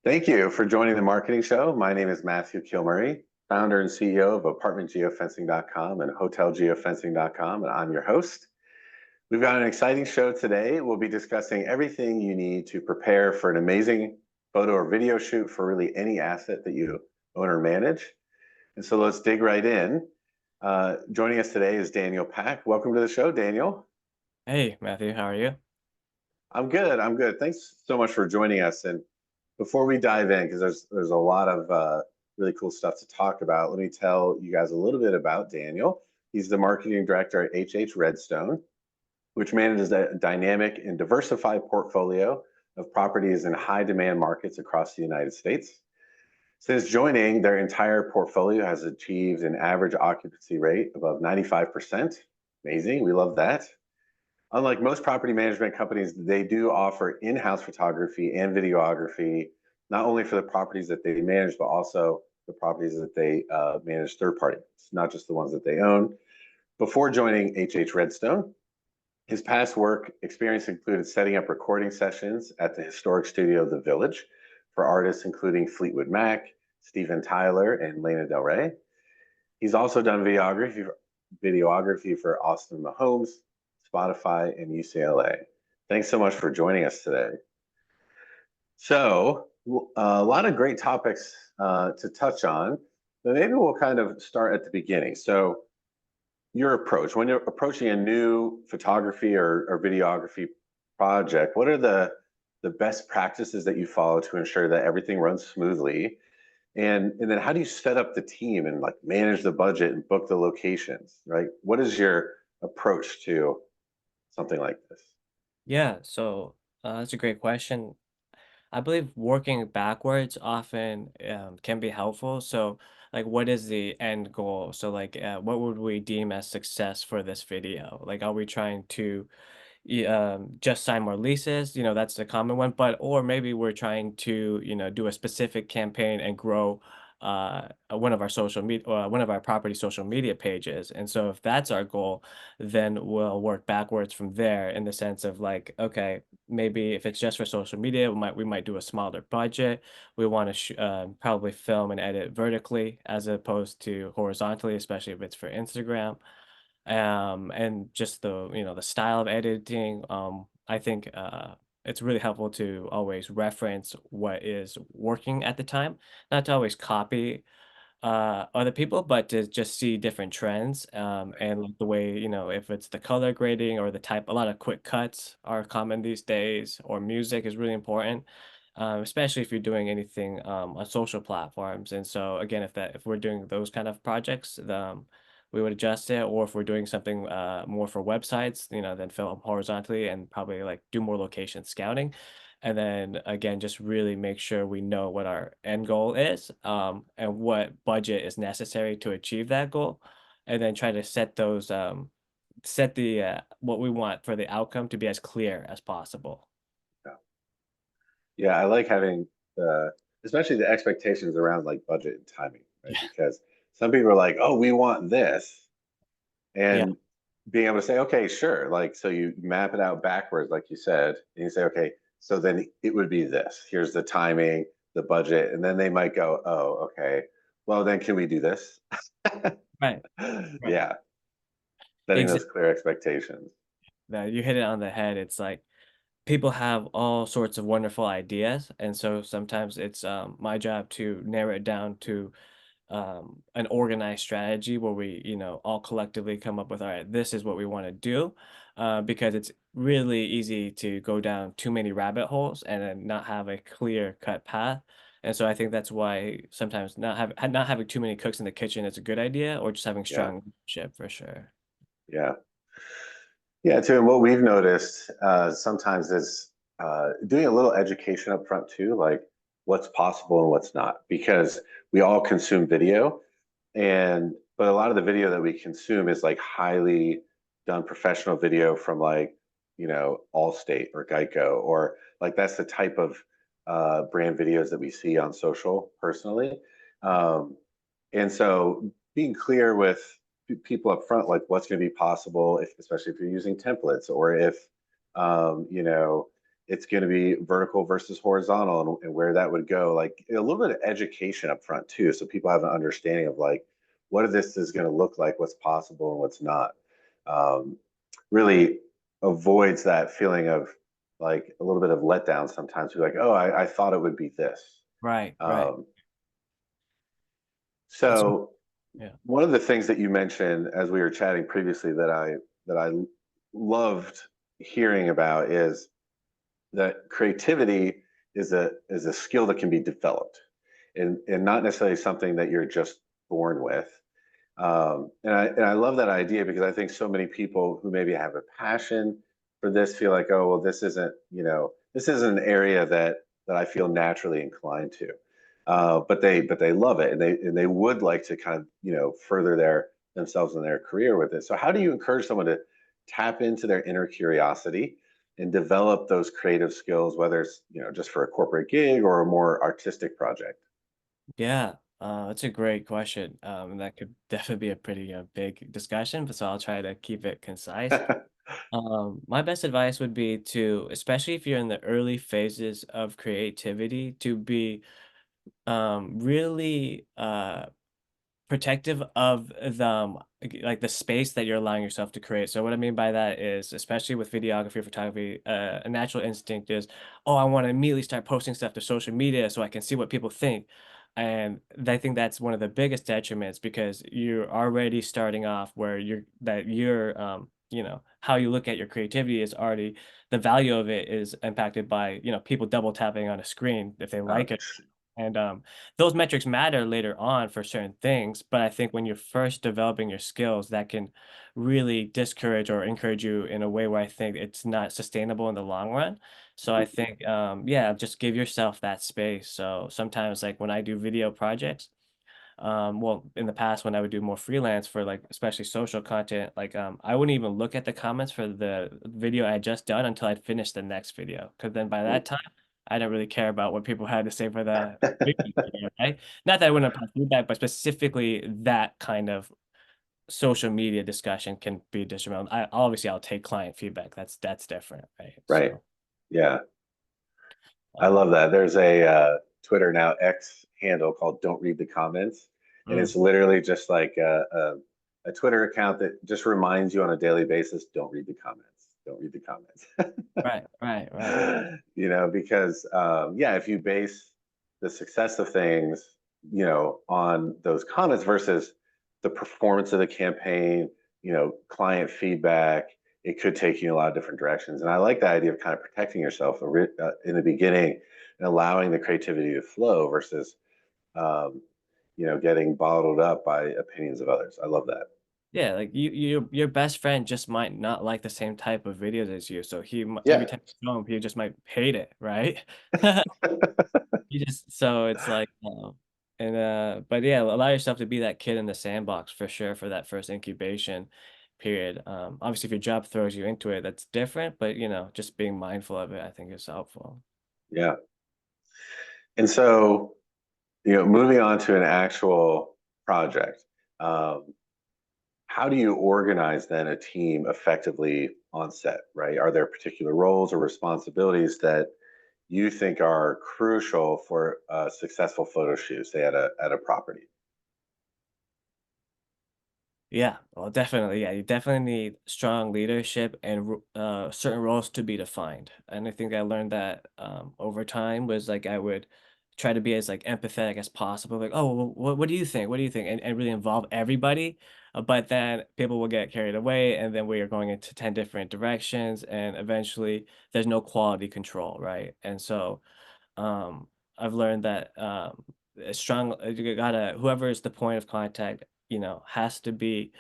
Thank you for joining the marketing show. My name is Matthew Kilmurry, founder and CEO of apartmentgeofencing.com and hotelgeofencing.com, and I'm your host. We've got an exciting show today. We'll be discussing everything you need to prepare for an amazing photo or video shoot for really any asset that you own or manage. And so let's dig right in. Joining us today is Daniel Pak. Welcome to the show, Daniel. Hey, Matthew, how are you? I'm good. I'm good. Thanks so much for joining us. And before we dive in, because there's a lot of really cool stuff to talk about, let me tell you guys a little bit about Daniel. He's the marketing director at H Redstone, which manages a dynamic and diversified portfolio of properties in high demand markets across the United States. Since joining, their entire portfolio has achieved an average occupancy rate above 95%. Amazing. We love that. Unlike most property management companies, they do offer in-house photography and videography, not only for the properties that they manage, but also the properties that they manage third party, not just the ones that they own. Before joining H Redstone, his past work experience included setting up recording sessions at the historic studio The Village for artists including Fleetwood Mac, Steven Tyler, and Lana Del Rey. He's also done videography for Austin Mahomes, Spotify, and UCLA. Thanks so much for joining us today. So, a lot of great topics to touch on, but maybe we'll kind of start at the beginning. So, your approach when you're approaching a new photography or videography project, what are the best practices that you follow to ensure that everything runs smoothly? And then how do you set up the team and like manage the budget and book the locations, right? What is your approach to something like this? That's a great question. I believe working backwards often can be helpful. So, like, what is the end goal? So, what would we deem as success for this video? Like, are we trying to just sign more leases? That's the common one. But or maybe we're trying to do a specific campaign and grow one of our social media, one of our property social media pages. And so, if that's our goal, then we'll work backwards from there in the sense of like, okay, maybe if it's just for social media, we might do a smaller budget. We want to probably film and edit vertically as opposed to horizontally, especially if it's for Instagram. And just the style of editing. I think it's really helpful to always reference what is working at the time, not to always copy other people, but to just see different trends, and like the way, if it's the color grading or the type. A lot of quick cuts are common these days, or music is really important, especially if you're doing anything on social platforms. And so again, if we're doing those kind of projects, we would adjust it. Or if we're doing something more for websites, then film horizontally and probably like do more location scouting. And then again, just really make sure we know what our end goal is, and what budget is necessary to achieve that goal. And then try to set the what we want for the outcome to be as clear as possible. Yeah, yeah, I like having especially the expectations around like budget and timing, right? Yeah. Because some people are like, "Oh, we want this," Yeah. and being able to say, "Okay, sure." Like, so you map it out backwards, like you said, and you say, "Okay, so then it would be this. Here's the timing, the budget," and then they might go, "Oh, okay. Well, then can we do this?" Right. Right. Yeah, setting those clear expectations. That you hit it on the head. It's like people have all sorts of wonderful ideas, and so sometimes it's my job to narrow it down to an organized strategy where we, all collectively come up with, all right, this is what we want to do, because it's really easy to go down too many rabbit holes and then not have a clear cut path. And so I think that's why sometimes not having too many cooks in the kitchen is a good idea, or just having Yeah, strong leadership for sure. yeah. Yeah, too. And what we've noticed sometimes is doing a little education up front too, like what's possible and what's not, because we all consume video, and but a lot of the video that we consume is like highly done professional video from like Allstate or Geico, or like that's the type of brand videos that we see on social personally. Um, and so being clear with people up front, like what's going to be possible, if, especially if you're using templates, or if, um, you know, it's going to be vertical versus horizontal, and where that would go. Like a little bit of education up front too, so people have an understanding of like what this is going to look like, what's possible and what's not. Um, Really avoids that feeling of like a little bit of letdown sometimes. We're like, oh, I thought it would be this. Right, right. Um, That's so yeah. one of the things that you mentioned as we were chatting previously that I loved hearing about is that creativity is a skill that can be developed, and not necessarily something that you're just born with. And I love that idea because I think so many people who maybe have a passion for this feel like, oh well, this isn't an area that I feel naturally inclined to. But they love it, and they would like to kind of further themselves in their career with it. So how do you encourage someone to tap into their inner curiosity and develop those creative skills, whether it's just for a corporate gig or a more artistic project? Yeah, that's a great question. That could definitely be a pretty big discussion, but so I'll try to keep it concise. My best advice would be to, especially if you're in the early phases of creativity, to be really protective of like the space that you're allowing yourself to create. So what I mean by that is, especially with videography or photography, a natural instinct is, oh, I want to immediately start posting stuff to social media so I can see what people think. And I think that's one of the biggest detriments because you're already starting off where how you look at your creativity is already the value of it is impacted by, people double tapping on a screen if they Uh, like it and, those metrics matter later on for certain things, but I think when you're first developing your skills, that can really discourage or encourage you in a way where I think it's not sustainable in the long run. So I think, yeah, just give yourself that space. So sometimes, like when I do video projects, well, in the past when I would do more freelance for like especially social content, like I wouldn't even look at the comments for the video I had just done until I'd finished the next video. Because then by that time, I didn't really care about what people had to say for the previous video, right? Not that I wouldn't have feedback, but specifically that kind of social media discussion can be detrimental. I'll take client feedback. That's different, right? right. So, Yeah. I um, love that. There's a Twitter now X handle called "Don't Read the Comments," and mm, it's literally just like a Twitter account that just reminds you on a daily basis, "Don't read the comments. Don't read the comments." right, right, right. Because yeah, if you base the success of things, on those comments versus the performance of the campaign, client feedback, it could take you in a lot of different directions. And I like the idea of kind of protecting yourself in the beginning and allowing the creativity to flow versus, um, getting bottled up by opinions of others. I love that. Yeah, like your best friend just might not like the same type of videos as you, so every Yeah. time you show him, he just might hate it, right? You just so it's like, but yeah, allow yourself to be that kid in the sandbox for sure for that first incubation period. Obviously, if your job throws you into it, that's different, but just being mindful of it, I think is helpful. Yeah. And so, moving on to an actual project. Um, how do you organize then a team effectively on set, right? Are there particular roles or responsibilities that you think are crucial for a successful photo shoot, say at a property? Yeah, well, definitely. Yeah, you definitely need strong leadership and certain roles to be defined. And I think I learned that over time was like I would try to be as like empathetic as possible. Like, oh, well, what do you think? What do you think? And really involve everybody. But then people will get carried away, and then we are going into 10 different directions, and eventually there's no quality control, right? And so um, I've learned that a strong you gotta whoever is the point of contact, has to be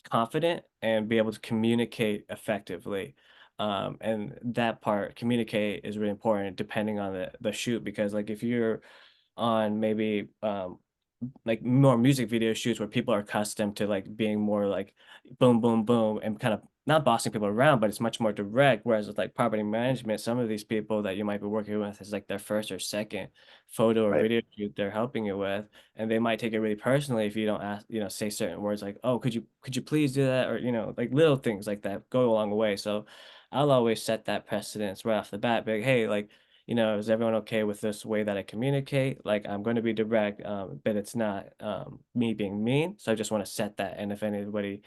confident and be able to communicate effectively. And that part, communicate, is really important depending on the shoot because like if you're on maybe like more music video shoots where people are accustomed to like being more like boom, boom, boom, and kind of not bossing people around, but it's much more direct. Whereas with like property management, some of these people that you might be working with is like their first or second photo or Right. video shoot they're helping you with, and they might take it really personally if you don't ask, say certain words like, "Oh, could you please do that?" or like little things like that go a long way. So I'll always set that precedence right off the bat. Be like, hey, like, is everyone okay with this way that I communicate? Like, I'm going to be direct, but it's not me being mean. So I just want to set that. And if anybody,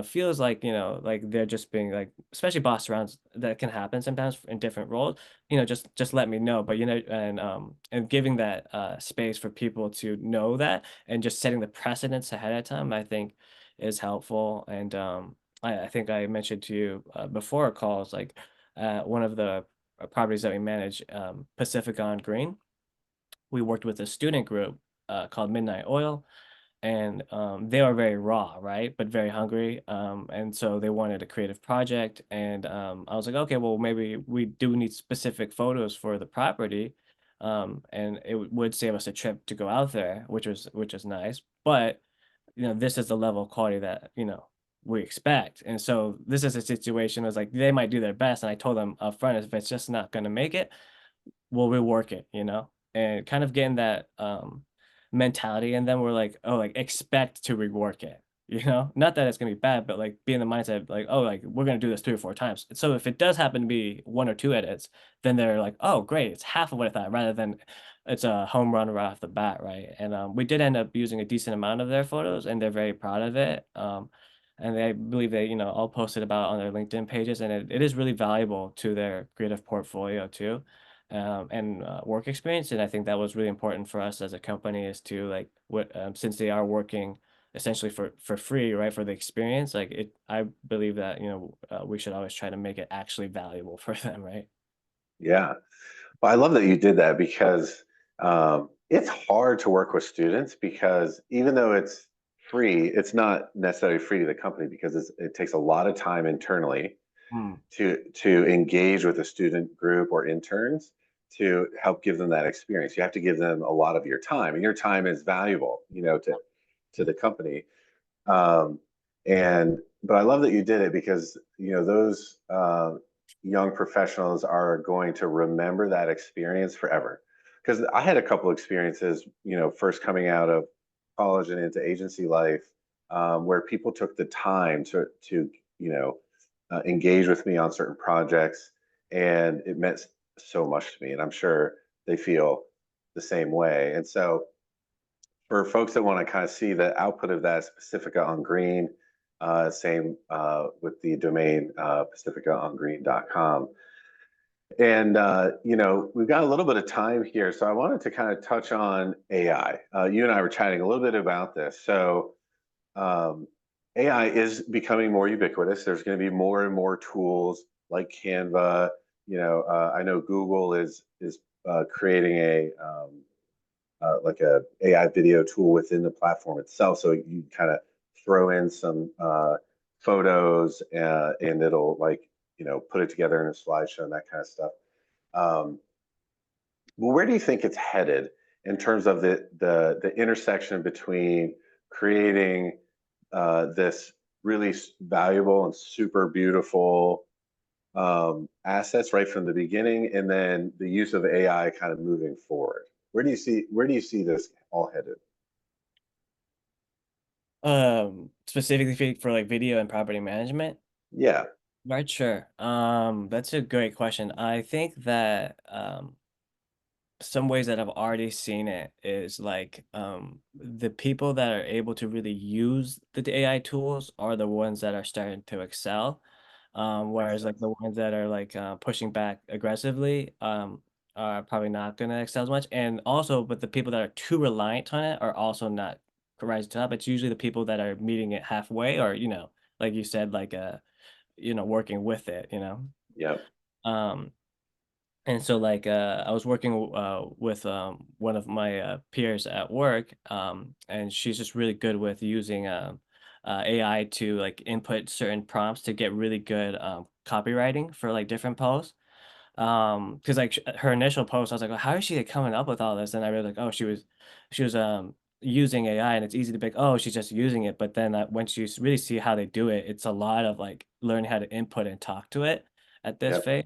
feels like, like they're just being like, especially boss rounds, that can happen sometimes in different roles. Just let me know. But and giving that space for people to know that, and just setting the precedence ahead of time, I think is helpful. And I think I mentioned to you before calls, like one of the properties that we manage, Pacifica on Green. We worked with a student group called Midnight Oil, and they were very raw, right, but very hungry, and so they wanted a creative project, and I was like, okay, well, maybe we do need specific photos for the property, and it would save us a trip to go out there, which was nice, but this is the level of quality that, we expect. And so this is a situation, was like they might do their best. And I told them upfront, if it's just not gonna make it, we'll rework it, and kind of getting that mentality. And then we're like, oh, like expect to rework it, not that it's gonna be bad, but like be in the mindset of like, oh, like we're gonna do this 3 or 4 times. So if it does happen to be 1 or 2 edits, then they're like, oh, great, it's half of what I thought, rather than it's a home run right off the bat, right? And we did end up using a decent amount of their photos, and they're very proud of it. And I believe they, all posted about on their LinkedIn pages, and it is really valuable to their creative portfolio too, and work experience. And I think that was really important for us as a company, is to like what since they are working essentially for free, right, for the experience. Like it, I believe that we should always try to make it actually valuable for them, right? Yeah. Well, I love that you did that because it's hard to work with students because even though it's free, it's not necessarily free to the company because it takes a lot of time internally Mm. to engage with a student group or interns to help give them that experience. You have to give them a lot of your time, and your time is valuable, to the company. Um, and but I love that you did it because those young professionals are going to remember that experience forever. Because I had a couple experiences, first coming out of college and into agency life, where people took the time to engage with me on certain projects, and it meant so much to me. And I'm sure they feel the same way. And so for folks that want to kind of see the output of that, Pacifica on Green, same with the domain pacificaongreen.com. And we've got a little bit of time here, so I wanted to kind of touch on AI. You and I were chatting a little bit about this. So um, AI is becoming more ubiquitous. There's going to be more and more tools like Canva. I know Google is creating a like a AI video tool within the platform itself. So you kind of throw in some photos and it'll like, put it together in a slideshow and that kind of stuff. Um, well, where do you think it's headed in terms of the intersection between creating this really valuable and super beautiful assets right from the beginning, and then the use of AI kind of moving forward? Where do you see this all headed? Specifically for like video and property management. Yeah. Right, sure. That's a great question. I think that some ways that I've already seen it is like the people that are able to really use the AI tools are the ones that are starting to excel. Makes Whereas like sense. the ones that are like pushing back aggressively are probably not gonna excel as much. And also, but the people that are too reliant on it are also not rising to the top. It's usually the people that are meeting it halfway, or like you said, like working with it, Yeah. Um, and so like I was working with one of my peers at work, and she's just really good with using AI to like input certain prompts to get really good copywriting for like different posts. Because like her initial post, I was like, well, how is she like, coming up with all this? And I realized like, oh, she was using AI, and it's easy to be like, oh, she's just using it. But then once you really see how they do it, it's a lot of like learning how to input and talk to it at this Yep. phase.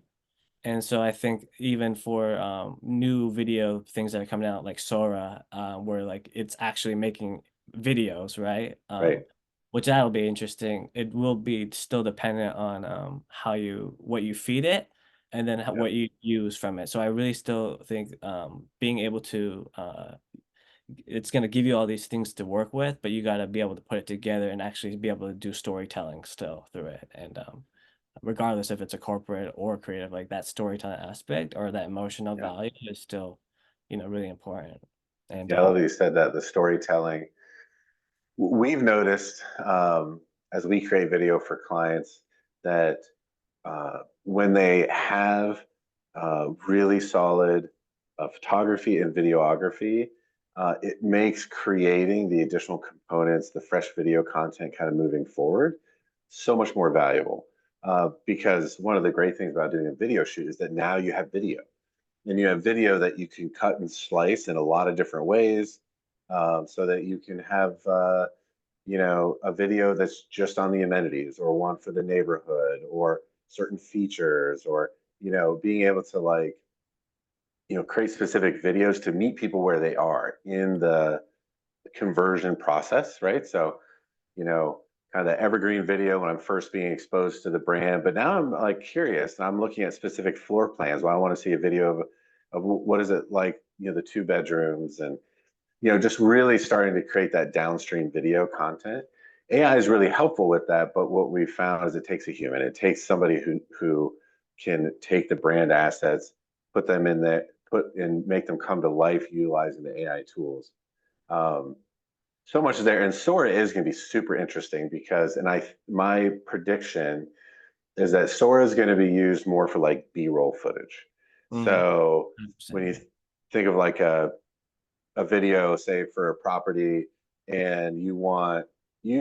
And so I think even for new video things that are coming out like Sora, where like it's actually making videos, right? Right. which that'll be interesting. It will be still dependent on what you feed it, and then Yeah. what you use from it. So I really still think being able to it's going to give you all these things to work with, but you got to be able to put it together and actually be able to do storytelling still through it. And regardless if it's a corporate or creative, like that storytelling aspect or that emotional Yeah. value is still, really important. And Yeah, I love that you said that, the storytelling. We've noticed as we create video for clients that when they have really solid photography and videography, it makes creating the additional components, the fresh video content kind of moving forward, so much more valuable. Because one of the great things about doing a video shoot is that now you have video, and you have video that you can cut and slice in a lot of different ways, so that you can have a video that's just on the amenities, or one for the neighborhood, or certain features, or being able to like create specific videos to meet people where they are in the conversion process, right? So kind of the evergreen video when I'm first being exposed to the brand. But now I'm like curious and I'm looking at specific floor plans. Well, I want to see a video of what is it like, the two bedrooms, and just really starting to create that downstream video content. AI is really helpful with that, but what we found is it takes a human. It takes somebody who can take the brand assets, put them in there, put and make them come to life utilizing the AI tools. Um, so much is there, and Sora is going to be super interesting because, and my prediction is that Sora is going to be used more for like B-roll footage. mm, So when 100%, you yeah. think of like a video, say for a property, and you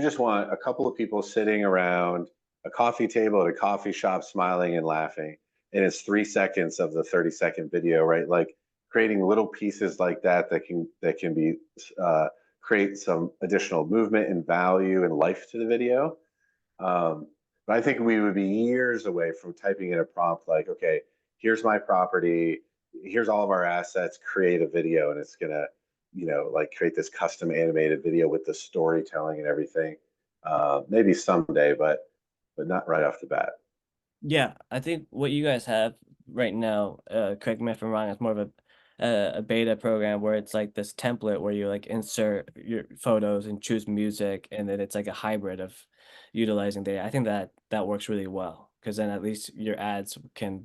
just want a couple of people sitting around a coffee table at a coffee shop smiling and laughing, and it's 3 seconds of the 30-second video, right? Like creating little pieces like that can be create some additional movement and value and life to the video. But I think we would be years away from typing in a prompt like, okay, here's my property, here's all of our assets, create a video, and it's gonna, like create this custom animated video with the storytelling and everything. Maybe someday, but not right off the bat. Yeah, I think what you guys have right now, correct me if I'm wrong, is more of a beta program where it's like this template where you like insert your photos and choose music, and then it's like a hybrid of utilizing data. I think that works really well because then at least your ads can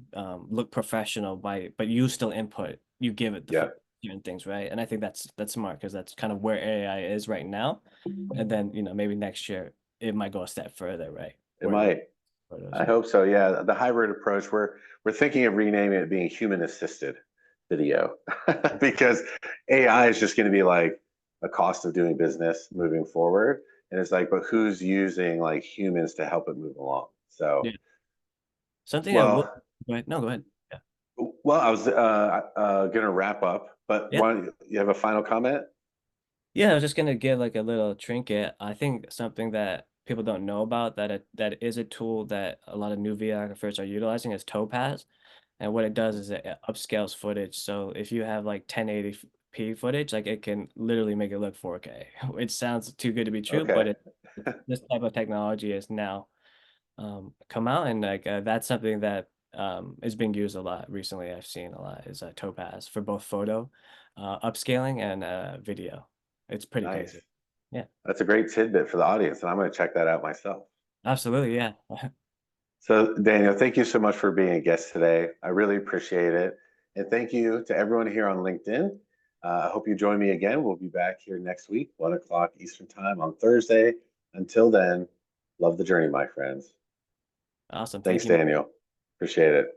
look professional but you still input, you give it the Yeah, different things, right? And I think that's smart because that's kind of where AI is right now, and then maybe next year it might go a step further, right? it Where like might. photos, I yeah. hope so. Yeah, the hybrid approach. We're thinking of renaming it being human assisted video because AI is just going to be like a cost of doing business moving forward, and it's like, but who's using like humans to help it move along? So, Yeah. Something I will well, go ahead. No, go ahead. Yeah. I was going to wrap up, but Yeah. you have a final comment? Yeah, I was just gonna give like a little trinket. I think something that people don't know about that is a tool that a lot of new videographers are utilizing is Topaz. And what it does is it upscales footage. So if you have like 1080p footage, like it can literally make it look 4K. It sounds too good to be true, but Okay. this type of technology is now come out, and like that's something that is being used a lot recently. I've seen a lot is Topaz for both photo upscaling and video. It's pretty Nice. crazy. Yeah, That's a great tidbit for the audience, and I'm going to check that out myself. absolutely. Yeah. So, Daniel, thank you so much for being a guest today. I really appreciate it. And thank you to everyone here on LinkedIn. I hope you join me again. We'll be back here next week, 1 o'clock Eastern Time on Thursday. Until then, love the journey, my friends. Awesome. Thank Thanks, you. Daniel. Appreciate it.